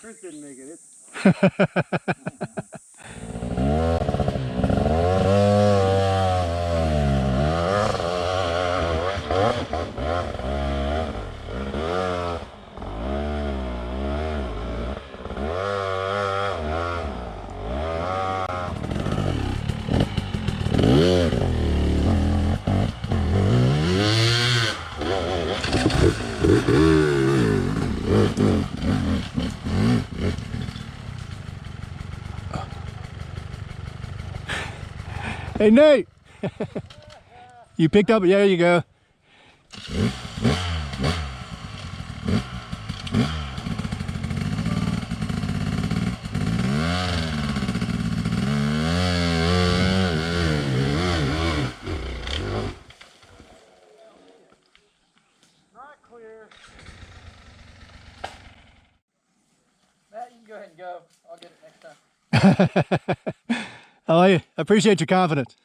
Chris didn't make it. Hey Nate, you picked up, yeah, there you go. Not clear. Matt, you can go ahead and go. I'll get it next time. I appreciate your confidence.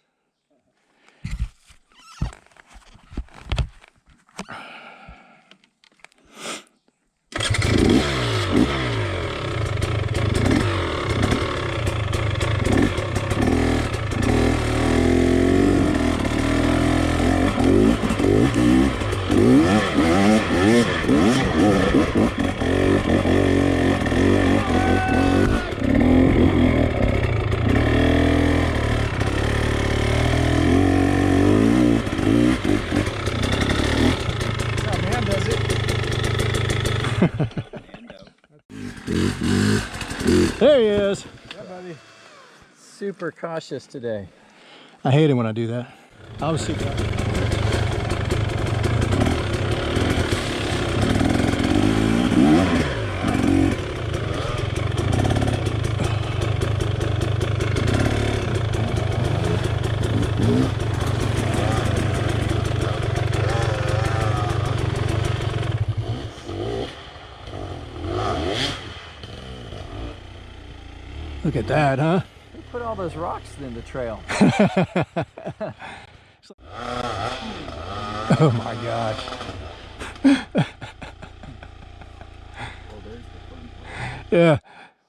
There he is. Yeah, buddy. Super cautious today. I hate it when I do that. I was super. Look at that, huh? Who put all those rocks in the trail? Oh my gosh. Yeah.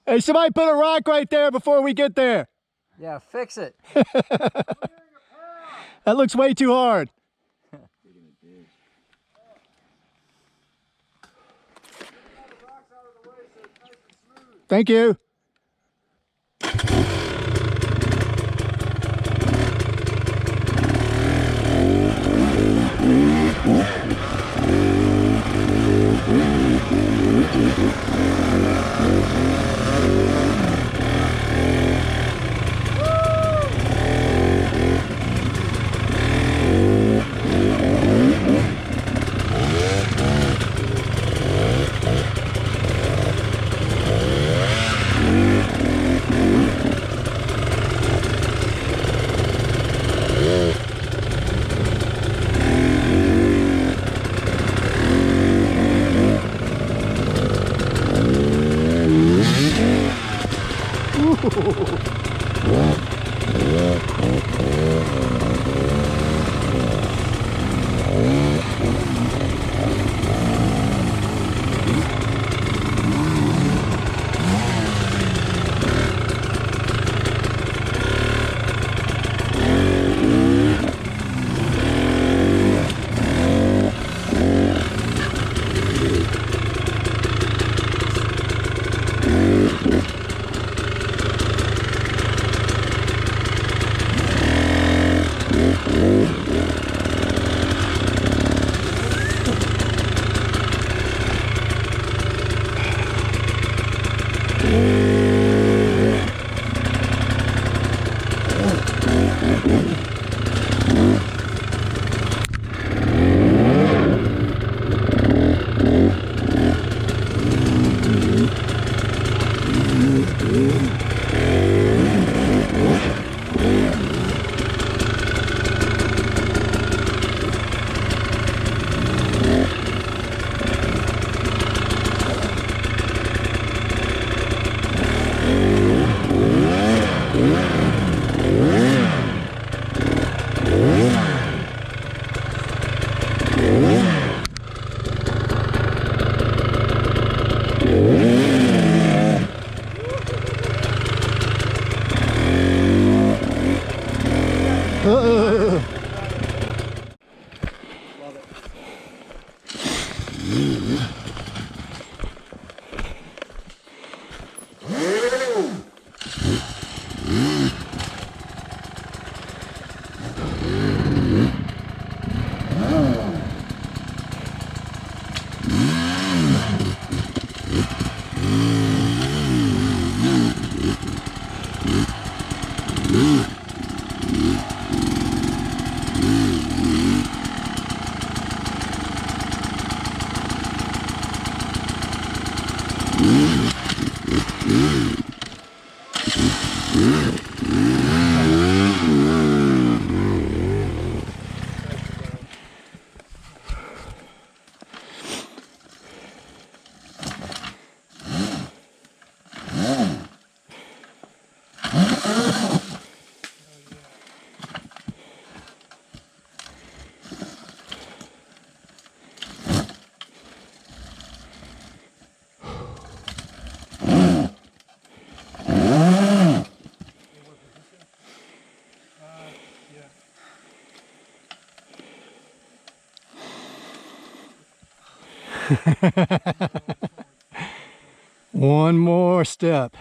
Hey, somebody put a rock right there before we get there. Yeah, fix it. That looks way too hard. Thank you. One more step.